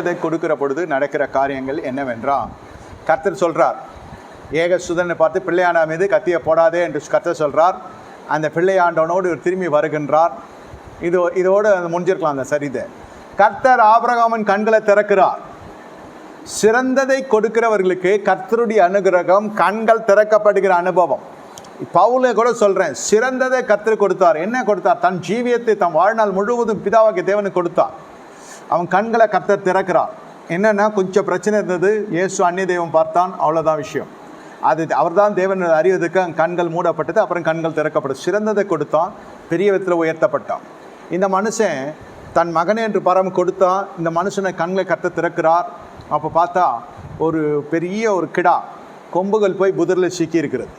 அதை கொடுக்கிற பொழுது நடக்கிற காரியங்கள் என்னவென்றால், கர்த்தர் சொல்கிறார், ஏக சுதனை பார்த்து பிள்ளையாண்டா மீது கத்தியை போடாதே என்று கர்த்தர் சொல்கிறார். அந்த பிள்ளையாண்டவனோடு திரும்பி வருகின்றார். இதோடு முடிஞ்சிருக்கலாம் அந்த சரிதை. கர்த்தர் ஆபிரகாமின் கண்களை திறக்கிறார். சிறந்ததை கொடுக்கிறவர்களுக்கு கர்த்தருடைய அனுகிரகம், கண்கள் திறக்கப்படுகிற அனுபவம். பவுலை கூட சொல்கிறேன், சிறந்ததை கர்த்தர் கொடுத்தார். என்ன கொடுத்தார்? தன் ஜீவியத்தை தன் வாழ்நாள் முழுவதும் பிதாவாகிய தேவனுக்கு கொடுத்தார். அவன் கண்களை கர்த்தர் திறக்கிறார். என்னென்னா, கொஞ்சம் பிரச்சனை இருந்தது, இயேசு அந்நிய தெய்வம் பார்த்தான், அவ்வளோதான் விஷயம். அவர் தான் தேவன் அறிவதற்கு கண்கள் மூடப்பட்டது. அப்புறம் கண்கள் திறக்கப்பட்டது. சிறந்ததை கொடுத்தான், பெரிய விதத்தில் உயர்த்தப்பட்டான். இந்த மனுஷன் தன் மகனே என்று பரம் கொடுத்தான். இந்த மனுஷனை கண்களை கர்த்தர் திறக்கிறார். அப்போ பார்த்தா ஒரு பெரிய ஒரு கிடா கொம்புகள் போய் புதரில் சிக்கி இருக்கிறது.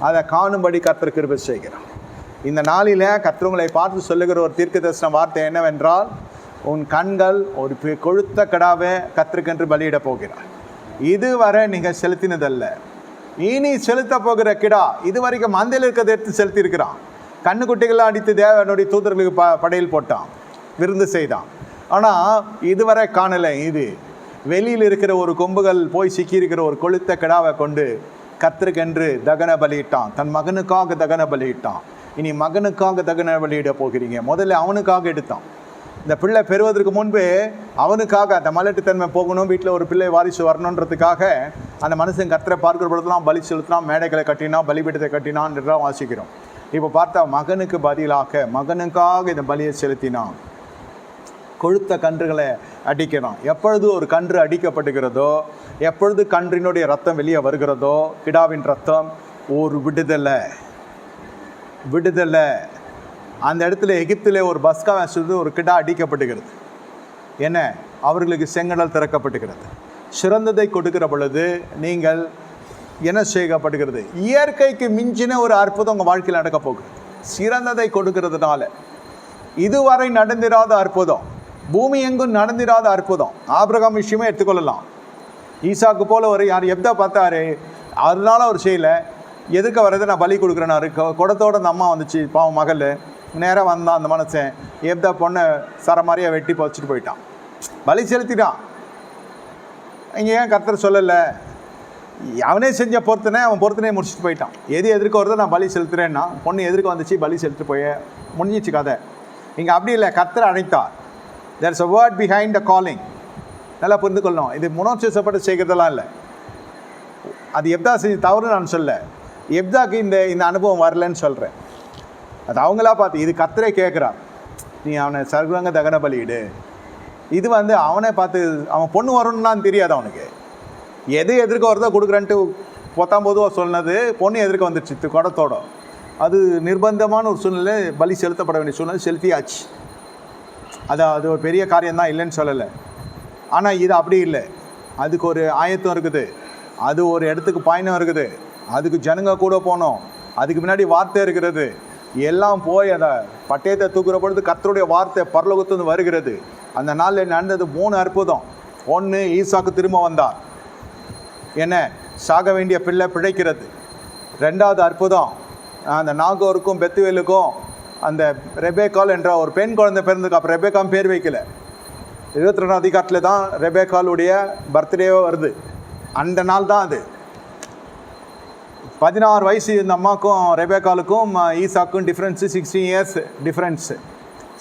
அதை காணும்படி கர்த்தர் கிருபை செய்கிறார். இந்த நாளில் கர்த்தர் பார்த்து சொல்லுகிற ஒரு தீர்க்க தரிசன வார்த்தை என்னவென்றால், உன் கண்கள் ஒரு கொழுத்த கிடாவை கர்த்தருக்கென்று பலியிட போகிறார். இதுவரை நீங்கள் செலுத்தினதல்ல, இனி செலுத்த போகிற கிடா. இதுவரைக்கும் மந்தையில் இருக்கிறத எடுத்து செலுத்தி இருக்கிறான். கண்ணுக்குட்டிகள்லாம் அடித்து தேவனுடைய தூதர்களுக்கு படையில் போட்டான், விருந்து செய்தான். ஆனால் இதுவரை காணலை. இது வெளியில் இருக்கிற ஒரு கொம்புகள் போய் சிக்கியிருக்கிற ஒரு கொளுத்த கிடாவை கொண்டு கர்த்தருக்கென்று தகன பலியிட்டான். தன் மகனுக்காக தகன பலியிட்டான். இனி மகனுக்காக தகன பலியிட போகிறீங்க. முதல்ல அவனுக்காக எடுத்தான். இந்த பிள்ளை பெறுவதற்கு முன்பு அவனுக்காக அந்த மலட்டுத்தன்மை போகணும், வீட்டில் ஒரு பிள்ளை வாரிசு வரணுன்றதுக்காக அந்த மனுஷன் கர்த்தரை பார்க்கிற பொழுதுலாம் பலி செலுத்தினான், மேடைகளை கட்டினான், பலிபீடத்தை கட்டினான்றதான் வாசிக்கிறோம். இப்போ பார்த்தா மகனுக்கு பதிலாக மகனுக்காக இந்த பலியை செலுத்தினான். கொழுத்த கன்றுகளை அடிக்கிறான். எப்பொழுது ஒரு கன்று அடிக்கப்படுகிறதோ, எப்பொழுது கன்றினுடைய ரத்தம் வெளியே வருகிறதோ, கிடாவின் ரத்தம், ஒரு விடுதலை. அந்த இடத்துல எகிப்திலே ஒரு பஸ்கா ஒரு கிடா அடிக்கப்படுகிறது. என்ன? அவர்களுக்கு செங்கடல் திறக்கப்படுகிறது. சிறந்ததை கொடுக்கிற பொழுது நீங்கள் என்ன செய்யப்படுகிறது? இயற்கைக்கு மிஞ்சின ஒரு அற்புதம் உங்கள் வாழ்க்கையில் நடக்க போகுது. சிறந்ததை கொடுக்கிறதுனால இதுவரை நடந்திராத அற்புதம், பூமி எங்கும் நடந்திராத அற்புதம். ஆபிரகாம் விஷயமே எடுத்துக்கொள்ளலாம். ஈசாக்கு போல ஒரு யார் எப்தா பார்த்தாரு, அதனால அவர் செய்யலை. எதுக்க வர்றது? நான் பலி கொடுக்குறேன்னாரு. குடத்தோடு அந்த அம்மா வந்துச்சு, பாவம் மகள். நேராக வந்தான் அந்த மனுஷன். எப்தா பொண்ணை சரமாரியாக வெட்டி பறிச்சுட்டு போயிட்டான், பலி செலுத்திட்டான். இங்கே ஏன் கர்த்தர் சொல்லலை? அவனே செஞ்ச பொறுத்தனே அவன் பொறுத்தனே முடிச்சுட்டு போயிட்டான். எது எதிர்க்க வருதோ நான் பலி செலுத்துறேன்னா, பொண்ணு எதிர்க்க வந்துச்சு, பலி செலுத்து போய் முடிஞ்சிச்சு கதை. இங்கே அப்படி இல்லை, கர்த்தர் அழைத்தார். There is a word behind the calling. நல்லா புரிந்து கொள்ளணும். இது முனோட்சேசப்பட்டு செய்கிறதெல்லாம் இல்லை. அது எப்தா செஞ்சு தவறு நான் சொல்ல, எப்தாக்கு இந்த அனுபவம் வரலன்னு சொல்கிறேன். அது அவங்களா பார்த்து, இது கர்த்தரே கேட்குறான், நீ அவனை சர்வங்க தகன பலியிடு. இது அவனே பார்த்து, அவன் பொண்ணு வரணும்னான்னு தெரியாது அவனுக்கு. எது எதிர்க்க வருதோ கொடுக்குறேன்ட்டு 19 சொன்னது, பொண்ணு எதிர்க்க வந்துடுச்சு குடத்தோட. அது நிர்பந்தமான ஒரு சூழ்நிலை, பலி செலுத்தப்பட வேண்டிய சூழ்நிலை, செலுத்தியாச்சு. அது ஒரு பெரிய காரியம்தான், இல்லைன்னு சொல்லலை. ஆனால் இது அப்படி இல்லை. அதுக்கு ஒரு ஆயத்தம் இருக்குது, அது ஒரு இடத்துக்கு பயணம் இருக்குது, அதுக்கு ஜனங்க கூட போகணும், அதுக்கு முன்னாடி வார்த்தை இருக்கிறது. எல்லாம் போய் அதை பட்டயத்தை தூக்குற பொழுது கர்த்தருடைய வார்த்தை பரலோகத்திலிருந்து வருகிறது. அந்த நாளில் நடந்தது 3 அற்புதம். 1, ஈசாக்கு திரும்ப வந்தார். என்ன? சாக வேண்டிய பிள்ளை பிழைக்கிறது. 2வது அற்புதம், அந்த நாகோருக்கும் பெத்துவேலுக்கும் அந்த ரெபேக்கால் என்ற ஒரு பெண் குழந்தை பிறந்ததுக்கு. அப்புறம் ரெபேக்காம் பேர் வைக்கல. 22ஆம் அதிகாரத்தில் தான் ரெபேக்காலுடைய பர்த்டேவே வருது. அந்த நாள் தான் அது. 16 வயசு இந்த அம்மாவுக்கும் ரெபேக்காலுக்கும் ஈசாக்கும் டிஃப்ரென்ஸு 16 இயர்ஸ் டிஃப்ரென்ஸு.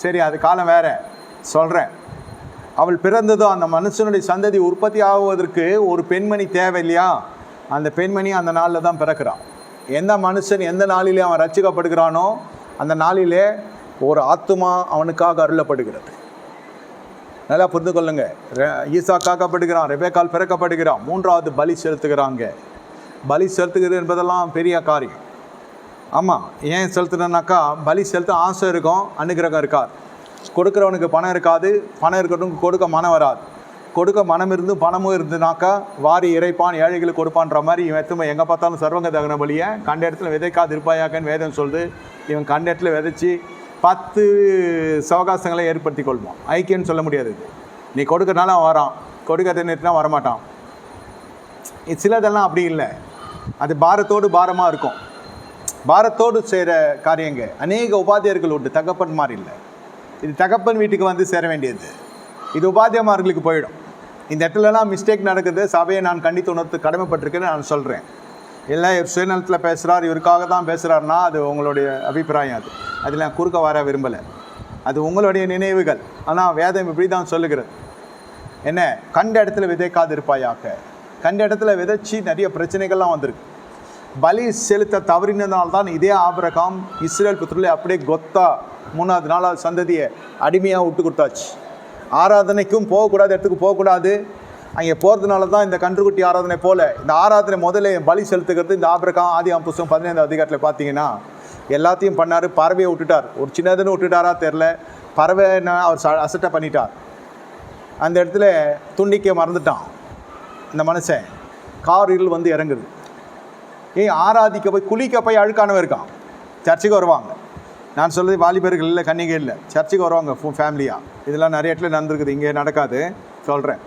சரி, அது காலம் வேறு சொல்கிறேன். அவள் பிறந்ததும் அந்த மனுஷனுடைய சந்ததி உற்பத்தி ஆகுவதற்கு ஒரு பெண்மணி தேவை இல்லையா? அந்த பெண்மணி அந்த நாளில் தான் பிறக்கிறான். எந்த மனுஷன் எந்த நாளிலே அவன் ரட்சிக்கப்படுகிறானோ அந்த நாளிலே ஒரு ஆத்துமா அவனுக்காக அருளப்படுகிறது. நல்லா புரிந்து கொள்ளுங்க. ஈசா காக்கப்படுகிறான், ரெபேக்கால் பிறக்கப்படுகிறான். 3வது பலி செலுத்துகிறாங்க. பலி செலுத்துகிறது என்பதெல்லாம் பெரிய காரியம். ஆமாம், ஏன் செலுத்துறேன்னாக்கா, பலி செலுத்த ஆசை இருக்கும், அனுகிரகம் இருக்காது. கொடுக்குறவனுக்கு பணம் இருக்காது, பணம் இருக்கிறவனுக்கு கொடுக்க மனம் வராது. கொடுக்க மனம் இருந்து பணமும் இருந்துனாக்கா வாரி இறைப்பான், ஏழைகளுக்கு கொடுப்பான்ற மாதிரி இவன் எத்துமை எங்கே பார்த்தாலும் சர்வங்க தகன பலியை கண்ட இடத்துல விதைக்காது இருப்பாயாக்கன்னு வேதம் சொல்லுது. இவன் கண்ட இடத்துல விதைச்சி 10 சவகாசங்களை ஏற்படுத்தி கொள்வான். ஐக்கியன்னு சொல்ல முடியாது. நீ கொடுக்கறனால அவன் வரான், கொடுக்கறத நிறுத்தினா வரமாட்டான். சிலதெல்லாம் அப்படி இல்லை, அது பாரமாக இருக்கும். பாரத்தோடு செய்கிற காரியங்க அநேக உபாத்தியர்கள் உண்டு, தகப்பன் மாதிரி இல்லை. இது தகப்பன் வீட்டுக்கு வந்து சேர வேண்டியது, இது உபாத்தியமார்களுக்கு போயிடும். இந்த இடத்துலலாம் மிஸ்டேக் நடக்குது, சபையை நான் கண்டித்து உணர்த்து கடமைப்பட்டிருக்கேன்னு நான் சொல்கிறேன். இல்லை சுயநலத்தில் பேசுகிறார், இவருக்காக தான் பேசுகிறாருன்னா அது உங்களுடைய அபிப்பிராயம். அதில் நான் குறுக்க வர விரும்பலை, அது உங்களுடைய நினைவுகள். ஆனால் வேதம் இப்படி தான் சொல்லுகிறது, என்ன, கண்ட இடத்துல விதைக்காது இருப்பாயாக. கண்ட இடத்துல விதைச்சி நிறைய பிரச்சனைகள்லாம் வந்திருக்கு. பலி செலுத்த தவறினதால்தான் இதே ஆபிரகாம் இஸ்ரேல் புத்திரர்களே அப்படியே கொத்தா 3வது 4வது சந்ததியை அடிமையாக விட்டு கொடுத்தாச்சு. ஆராதனைக்கும் போகக்கூடாது, இடத்துக்கு போகக்கூடாது. அங்கே போகிறதுனால தான் இந்த கன்றுக்குட்டி ஆராதனை போல் இந்த ஆராதனை முதல்ல பலி செலுத்துக்கிறது. இந்த ஆபிரகாம் ஆதியாகமம் புத்தகம் 15வது அதிகாரத்தில் பார்த்தீங்கன்னா எல்லாத்தையும் பண்ணார். பறவையை விட்டுட்டார், ஒரு சின்னதுன்னு விட்டுட்டாரா தெரில, பறவைன்னா அவர் அசட்டை பண்ணிட்டார். அந்த இடத்துல துண்டிக்க மறந்துட்டான் இந்த மனுஷன். காரில் வந்து இறங்குது. ஆராதிக்க போய் குளிக்க போய் அழுக்கானவன் இருக்கான். சர்ச்சுக்கு வருவாங்க, நான் சொல்கிறது வாலிபர்கள் இல்லை, கன்னிகை இல்லை, சர்ச்சுக்கு வருவாங்க ஃபேமிலியாக. இதெல்லாம் நிறைய இடத்துல நடந்துருக்குது, இங்கே நடக்காது சொல்கிறேன்.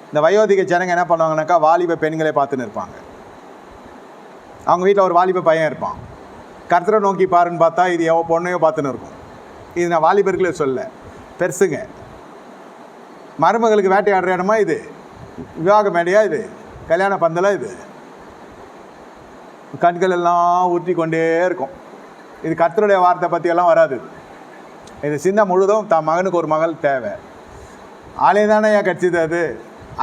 இந்த வயோதிக ஜனங்க என்ன பண்ணுவாங்கனாக்கா வாலிப பெண்களை பார்த்துன்னு இருப்பாங்க. அவங்க வீட்டில் ஒரு வாலிப பையன் இருப்பான். கர்த்தரை நோக்கி பாருன்னு பார்த்தா இது எவ்வளோ பொண்ணையோ பார்த்துன்னு இருக்கும். இது நான் வாலிபர்களே சொல்ல, பெருசுங்க. மருமகளுக்கு வேட்டையாடுற இடமா இது? விவாக மேடையா இது? கல்யாண பந்தலா இது? கண்கள் எல்லாம் ஊற்றி கொண்டே இருக்கும். இது கர்த்தருடைய வார்த்தை பற்றியெல்லாம் வராது. இது சின்ன முழுதும் தான் மகனுக்கு ஒரு மகள் தேவை. ஆளே தானே ஏன் கட்சிது?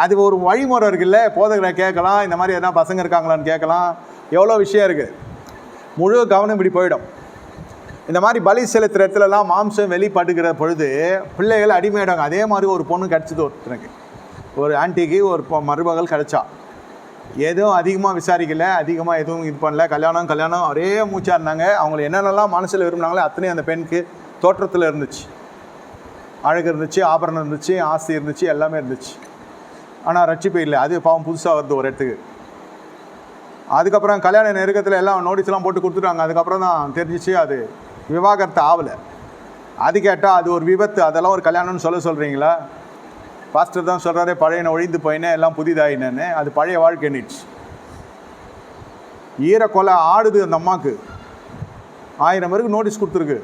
அது ஒரு வழிமுறை இருக்குல்ல. போதகரை கேட்கலாம், இந்த மாதிரி எதனா பசங்க இருக்காங்களான்னு கேட்கலாம், எவ்வளோ விஷயம் இருக்குது. முழு கவனம் இப்படி போயிடும். இந்த மாதிரி பலி செலுத்துகிற இடத்துலலாம் மாம்சம் வெளிப்படுகிற பொழுது பிள்ளைகள் அடிமையிடாங்க. அதே மாதிரி ஒரு பொண்ணு கிடச்சிது ஒருத்தனுக்கு, ஒரு ஆன்ட்டிக்கு ஒரு மருமகள் கிடச்சா. எதுவும் அதிகமாக விசாரிக்கலை, அதிகமாக எதுவும் இது பண்ணல. கல்யாணம் ஒரே மூச்சாக இருந்தாங்க. அவங்களை என்னென்னலாம் மனசில் விரும்பினாங்களோ அத்தனையும் அந்த பெண்ணுக்கு தோற்றத்தில் இருந்துச்சு. அழகு இருந்துச்சு, ஆபரணம் இருந்துச்சு, ஆஸ்தி இருந்துச்சு, எல்லாமே இருந்துச்சு. ஆனால் ரட்சிப்பு இல்லை. அது பாவம் புதுசாக வருது ஒரு இடத்துக்கு. அதுக்கப்புறம் கல்யாண நெருக்கத்தில் எல்லாம் நோட்டீஸ்லாம் போட்டு கொடுத்துட்டாங்க. அதுக்கப்புறம் தான் தெரிஞ்சிச்சு அது விவாகரத்து ஆகலை. அது கேட்டால் அது ஒரு விபத்து, அதெல்லாம் ஒரு கல்யாணம்னு சொல்கிறீங்களா? பாஸ்டர் தான் சொல்கிறாரே, பழையன ஒழிந்து போயினே எல்லாம் புதிதாயினேன்னு. அது பழைய வாழ்க்கை நிச்சு. ஈரக்கொலை ஆடுது அந்த அம்மாவுக்கு. 1000 பேருக்கு நோட்டீஸ் கொடுத்துருக்கு.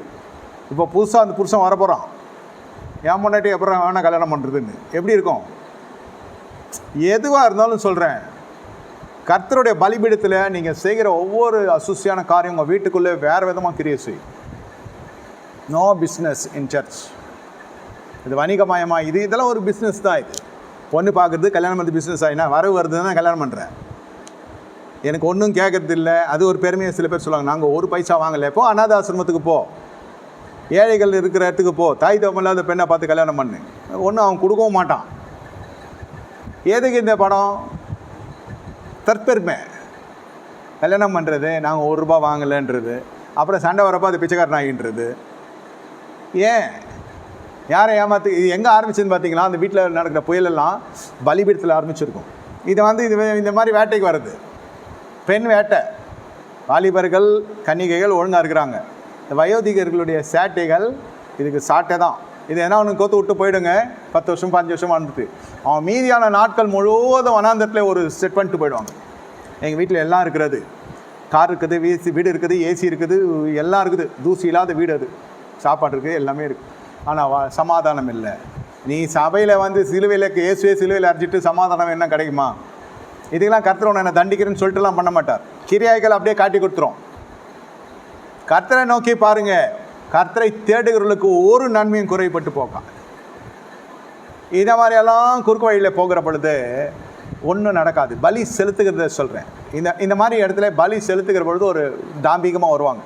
இப்போ புதுசாக அந்த புருஷன் வரப்போகிறான். ஏன் முன்னாடி அப்புறம் வேணால் கல்யாணம் பண்ணுறதுன்னு எப்படி இருக்கும்? எதுவாக இருந்தாலும் சொல்கிறேன், கர்த்தருடைய பலிபீடத்தில் நீங்கள் செய்கிற ஒவ்வொரு அசுசியான காரியம் உங்கள் வீட்டுக்குள்ளே வேறு விதமாக கிரியை செய்யும். No business in church. இது வணிகமயமாக இதெல்லாம் ஒரு பிஸ்னஸ் தான். இது பொண்ணு பார்க்குறது, கல்யாணம் பண்ணி பிஸ்னஸ் ஆகினா வரவு வருதுன்னு தான் கல்யாணம் பண்ணுறேன். எனக்கு ஒன்றும் கேட்கறது இல்லை. அது ஒரு பெருமையை சில பேர் சொல்லுவாங்க, நாங்கள் ஒரு பைசா வாங்கலை. இப்போ அநாத ஆசிரமத்துக்கு போ, ஏழைகள் இருக்கிற இடத்துக்கு போ, தாய் தகவல் இல்லாத பெண்ணை பார்த்து கல்யாணம் பண்ணு. ஒன்றும் அவன் கொடுக்கவும் மாட்டான். எதுக்கு இந்த படம்? தற்பெருமை. கல்யாணம் பண்ணுறது, நாங்கள் ₹1 வாங்கலைன்றது, அப்புறம் சண்டை வரப்போ அது பிச்சைக்காரன் ஆகின்றது. ஏன் யாரை ஏமாத்து? இது எங்கே ஆரம்பிச்சதுன்னு பார்த்தீங்களா? அந்த வீட்டில் நடக்கிற புயலெல்லாம் பலிபீடத்தில் ஆரம்பிச்சிருக்கும். இது இந்த மாதிரி வேட்டைக்கு வருது, பெண் வேட்டை. வாலிபர்கள் கன்னிகைகள் ஒழுங்காக இருக்கிறாங்க. இந்த வயோதிகர்களுடைய சேட்டைகள் இதுக்கு சாட்டை தான். இது என்ன ஒன்று கோத்து விட்டு போயிடுங்க, 10 வருஷம் 5 வருஷம் வந்துட்டு அவன் மீதியான நாட்கள் முழுவதும் வனாந்தரத்தில் ஒரு செட் பண்ணிட்டு போயிடுவாங்க. எங்கள் வீட்டில் எல்லாம் இருக்கிறது, கார் இருக்குது, வீடு இருக்குது, ஏசி இருக்குது, எல்லாம் இருக்குது. தூசி இல்லாத வீடு, அது சாப்பாடு இருக்குது, எல்லாமே இருக்குது. ஆனால் சமாதானம் இல்லை. நீ சபையில் வந்து சிலுவையில் இயேசுவே சிலுவையில் அரைச்சிட்டு சமாதானம் என்ன கிடைக்குமா? இதுக்கெல்லாம் கர்த்தர் ஒன்று என்ன தண்டிக்கிறேன்னு சொல்லிட்டுலாம் பண்ண மாட்டார். கிரியாய்கள் அப்படியே காட்டி கொடுத்துரும். கர்த்தரை நோக்கி பாருங்கள். கர்த்தரை தேடுகிறவர்களுக்கு ஒரு நன்மையும் குறைப்பட்டு போகாது. இதை மாதிரியெல்லாம் குறுக்கு வழியில் போகிற பொழுது ஒன்றும் நடக்காது. பலி செலுத்துகிறத சொல்கிறேன். இந்த மாதிரி இடத்துல பலி செலுத்துகிற பொழுது ஒரு தாம்பிகமாக வருவாங்க.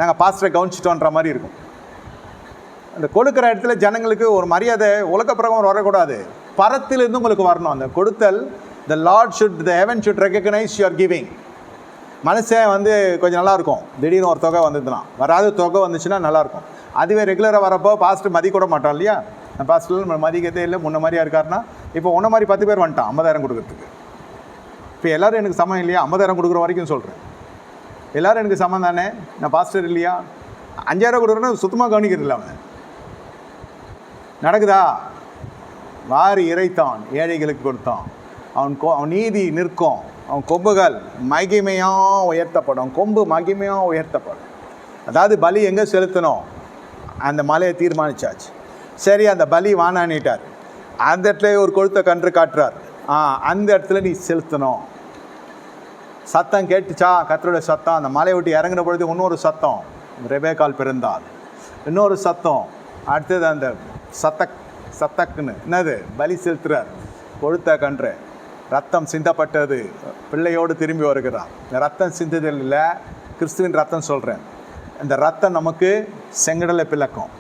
நாங்கள் பாஸ்டரை கவனிச்சிட்டோன்ற மாதிரி இருக்கும். அந்த கொடுக்குற இடத்துல ஜனங்களுக்கு ஒரு மரியாதை உலக பிரகாரம் வரக்கூடாது, பரத்திலிருந்து உங்களுக்கு வரணும் அந்த கொடுத்தல். The Lord should, the heaven should recognize your giving. மனுஷன் வந்து கொஞ்சம் நல்லாயிருக்கும், திடீர்னு ஒரு தொகை வந்ததுன்னா. வராது தொகை வந்துச்சுன்னா நல்லாயிருக்கும். அதுவே ரெகுலராக வரப்போ பாஸ்டர் மதிக்க கூட மாட்டோம் இல்லையா? பாஸ்டர் மதிக்கதே இல்லை, முன்ன மாதிரியாக இருக்காருன்னா. இப்போ உன்ன மாதிரி 10 பேர் வந்துட்டான் 50,000 கொடுக்குறதுக்கு. இப்போ எல்லோரும் எனக்கு சமம் இல்லையா? 50,000 கொடுக்குற வரைக்கும் சொல்கிறேன். எல்லோரும் எனக்கு சமம் தானே? நான் பாஸ்டர் இல்லையா? 5,000 கொடுக்குறேன்னா சுத்தமாக கவனிக்கிறது இல்லை. அவன் நடக்குதா? வாரி இறைத்தான், ஏழைகளுக்கு கொடுத்தான். அவன் நீதி நிற்கும். அவன் கொம்புகள் மகிமையாக உயர்த்தப்படும். கொம்பு மகிமையாக உயர்த்தப்படும். அதாவது பலி எங்கே செலுத்தணும்? அந்த மலையை தீர்மானிச்சாச்சு. சரி, அந்த பலி வானானிட்டார். அந்த இடத்துல ஒரு கொழுத்த கன்று காட்டுறார். அந்த இடத்துல நீ செலுத்தணும். சத்தம் கேட்டுச்சா? கர்த்தருடைய சத்தம். அந்த மலையை விட்டு இறங்கின பொழுது இன்னொரு சத்தம், ரெபேக்காள் பிறந்தாள். இன்னொரு சத்தம், அடுத்தது அந்த சத்தக்குன்னு என்னது, பலி செலுத்துறார். கொழுத்த கன்று, ரத்தம் சிந்தப்பட்டது, பிள்ளையோடு திரும்பி வருகிறார். இந்த ரத்தம் சிந்துதல் இல்லை, கிறிஸ்துவின் ரத்தம் சொல்கிறேன். இந்த ரத்தம் நமக்கு செங்கடலை பிளக்கும்.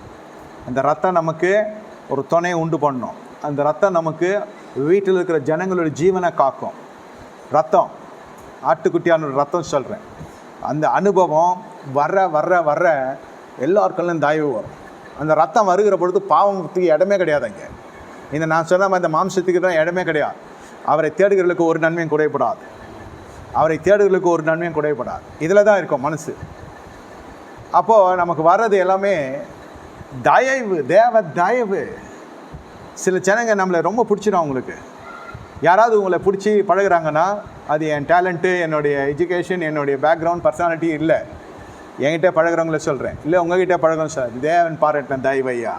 அந்த ரத்தம் நமக்கு ஒரு துணையை உண்டு பண்ணும். அந்த ரத்தம் நமக்கு வீட்டில் இருக்கிற ஜனங்களுடைய ஜீவனை காக்கும். ரத்தம், ஆட்டுக்குட்டியான ரத்தம் சொல்கிறேன். அந்த அனுபவம் வர வர வர எல்லாருக்கெல்லாம் தயவு வரும். அந்த ரத்தம் வருகிற பொழுது பாவத்துக்கு இடமே கிடையாது. அங்கே இந்த நான் சொன்ன மாதிரி இந்த மாம்சத்துக்கு தான் இடமே கிடையாது. அவரை தேடுகிறவர்களுக்கு ஒரு நன்மையும் குறைபடாது. அவரை தேடுகிறவர்களுக்கு ஒரு நன்மையும் குறைபடாது. இதில் தான் இருக்கும் மனசு. அப்போது நமக்கு வர்றது எல்லாமே தயவு, தேவ தயவு. சில ஜனங்க நம்மளை ரொம்ப பிடிச்சிடும். அவங்களுக்கு யாராவது உங்களை பிடிச்சி பழகுறாங்கன்னா அது என் டேலண்ட்டு, என்னுடைய எஜுகேஷன், என்னுடைய பேக்ரவுண்ட், பர்சனாலிட்டி இல்லை. என்கிட்ட பழகுறவங்கள சொல்கிறேன், இல்லை உங்ககிட்ட பழகணும் சார். தேவன் பாராட்டின தயவு ஐயா.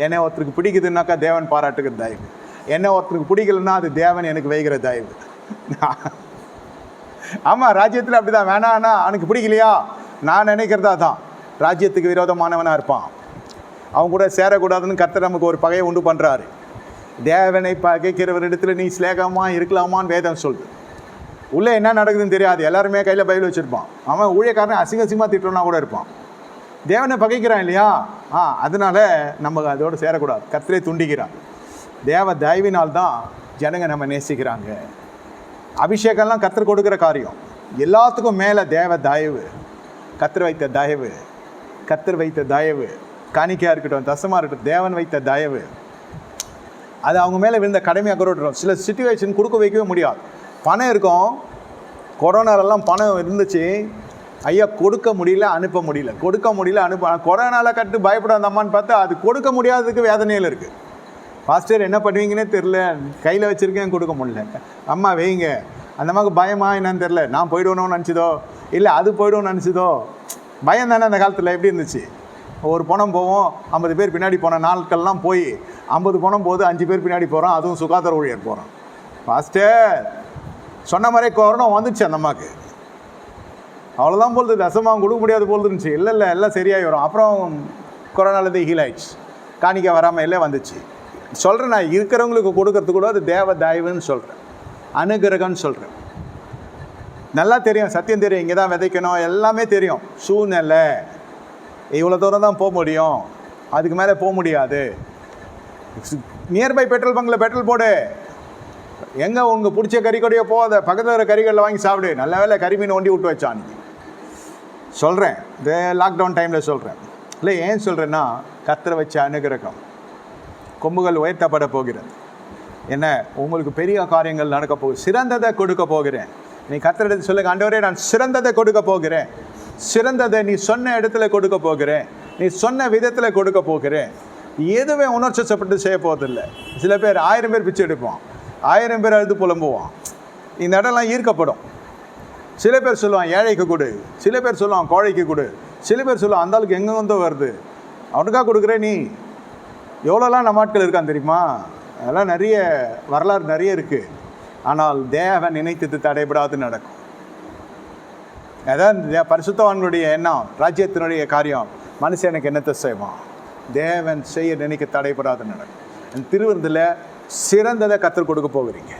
என்னை ஒருத்தருக்கு பிடிக்குதுன்னாக்கா தேவன் பாராட்டுக்கிற தயவு. என்ன ஒருத்தருக்கு பிடிக்கலன்னா அது தேவன் எனக்கு வைக்கிற தயவு. ஆமாம், ராஜ்யத்தில் அப்படி தான். வேணான்னா அவனுக்கு பிடிக்கலையா, நான் நினைக்கிறதா தான். ராஜ்யத்துக்கு விரோதமானவனாக இருப்பான். அவங்க கூட சேரக்கூடாதுன்னு கர்த்தர் நமக்கு ஒரு பகையை உண்டு பண்ணுறாரு. தேவனை பகைக்கிறவரிடத்துல நீ சிலேகமாக இருக்கலாமான்னு வேதம் சொல்லுது. உள்ளே என்ன நடக்குதுன்னு தெரியாது. எல்லாருமே கையில் பைபிள் வச்சுருப்பான். அவன் ஊழியக்காரன் அசிங்கமாக திட்டம்னா கூட இருப்பான். தேவனை பகைக்கிறான் இல்லையா? அதனால நம்ம அதோடு சேரக்கூடாது. கர்த்தரை துண்டிக்கிறான். தேவ தயவினால்தான் ஜனங்க நம்ம நேசிக்கிறாங்க. அபிஷேகம்லாம் கர்த்தர் கொடுக்குற காரியம். எல்லாத்துக்கும் மேலே தேவ தயவு, கர்த்தர் வைத்த தயவு, கர்த்தர் வைத்த தயவு. காணிக்கையாக இருக்கட்டும், தசமாக இருக்கட்டும், தேவன் வைத்த தயவு அது அவங்க மேலே விழுந்த கடமையாக கொடுத்துரும். சில சிச்சுவேஷன் கொடுக்க வைக்கவே முடியாது. பணம் இருக்கும், கொரோனாலெல்லாம் பணம் இருந்துச்சு. ஐயா கொடுக்க முடியல, அனுப்ப முடியல, கொடுக்க முடியல, அனுப்ப. கொரோனாவில் கட்டு பயப்படாதம்மான்னு பார்த்தா அது கொடுக்க முடியாததுக்கு வேதனையில் இருக்குது. பாஸ்டர் என்ன பண்ணுவீங்கன்னே தெரில, கையில் வச்சுருக்கேன், கொடுக்க முடியல. அம்மா வைங்க. அந்த மாதிரி பயமா என்னன்னு தெரில. நான் போய்டுவோன்னு நினச்சிதோ, இல்லை அது போய்டுவோன்னு நினச்சிதோ. பயம் தானே அந்த காலத்தில். எப்படி இருந்துச்சு? ஒரு பணம் போவோம், 50 பேர் பின்னாடி போன நாட்கள்லாம் போய் 50 பணம் போது 5 பேர் பின்னாடி போகிறோம். அதுவும் சுகாதார ஊழியர் போகிறோம். பாஸ்டர் சொன்ன மாதிரியே கொரோனா வந்துச்சு அந்த அம்மாவுக்கு. அவ்வளோதான் போகுது, தசமாக கொடுக்க முடியாது போல் இருந்துச்சு. இல்லை எல்லாம் சரியாகி வரும். அப்புறம் கொரோனாலேருந்து ஹீல் ஆயிடுச்சு. காணிக்க வராமல் எல்லாம் வந்துச்சு. சொல்கிறேன், நான் இருக்கிறவங்களுக்கு கொடுக்கறது கூட அது தேவ தயவுன்னு சொல்கிறேன், அனுகிரகம்னு சொல்கிறேன். நல்லா தெரியும், சத்தியம் தெரியும், இங்கே தான் விதைக்கணும், எல்லாமே தெரியும். சூழ்நிலை இவ்வளோ தூரம் தான் போக முடியும், அதுக்கு மேலே போக முடியாது. நியர்பை பெட்ரோல் பங்கில் பெட்ரோல் போடு. எங்கே உங்கள் பிடிச்ச கறிக்கொடியோ போகாத, பக்கத்தில் இருக்கிற கறிகளில் வாங்கி சாப்பிடு. நல்ல வேலை கறிமீன் ஒண்டி விட்டு வச்சான். சொல்கிறேன், இந்த லாக்டவுன் டைமில் சொல்கிறேன். இல்லை ஏன் சொல்கிறேன்னா, கர்த்தரை வச்ச அனுகிரகம் கொம்புகள் உயர்த்தப்பட போகிறது. என்ன, உங்களுக்கு பெரிய காரியங்கள் நடக்க போகுது. சிறந்ததை கொடுக்க போகிறேன். நீ கர்த்தரிடத்தில் சொல்லுங்க, ஆண்டவரே நான் சிறந்ததை கொடுக்க போகிறேன். சிறந்ததை நீ சொன்ன இடத்துல கொடுக்க போகிறேன், நீ சொன்ன விதத்தில் கொடுக்க போகிறேன். எதுவுமே உணர்ச்சிப்பட்டு செய்ய போவதில்லை. சில பேர் 1000 பேர் பிச்சை எடுப்பான், 1000 பேர் அழுது புலம்புவான். இந்த இடம்லாம் ஈர்க்கப்படும். சில பேர் சொல்லுவான் ஏழைக்கு கொடு, சில பேர் சொல்லுவான் கோழைக்கு கொடு, சில பேர் சொல்லுவான் அந்த ஆளுக்கு எங்கெந்தோ வருது அவனுக்காக கொடுக்குற. நீ எவ்வளோலாம் நம்ம ஆட்கள் இருக்கான் தெரியுமா? அதெல்லாம் நிறைய வரலாறு நிறைய இருக்குது. ஆனால் தேவன் நினைத்தது தடைபடாது நடக்கும். அதான் பரிசுத்தவான்களுடைய எண்ணம், ராஜ்யத்தினுடைய காரியம். மனுஷன் எனக்கு என்னத்தை செய்வான்? தேவன் செய்ய நினைக்க தடைபடாது நடக்கும். திருவிருந்தில் சிறந்ததை கற்றுக் கொடுக்க போகிறீங்க.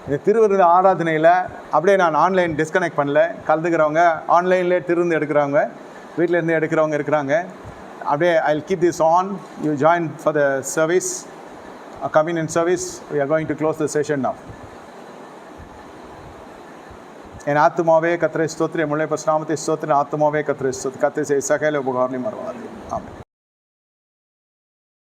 இந்த திருவிருந்த ஆராதனையில் அப்படியே நான் ஆன்லைன் டிஸ்கனெக்ட் பண்ணல. கலந்துக்கிறவங்க ஆன்லைன்லேயே திருவிருந்து எடுக்கிறவங்க, வீட்டிலேருந்து எடுக்கிறவங்க இருக்கிறாங்க. அப்படியே I'll keep this on. You join for the service, communion service. We are going to close the session now. என் ஆத்துமாவே கர்த்தரை ஸ்தோத்திரம், முழுமையான நாமத்தை ஸ்தோத்திரம். ஆத்துமாவே கர்த்தரை ஸ்தோத்திரம். கர்த்தர் செய்த சகல உபகாரங்களையும் மறவாதே. ஆமென்.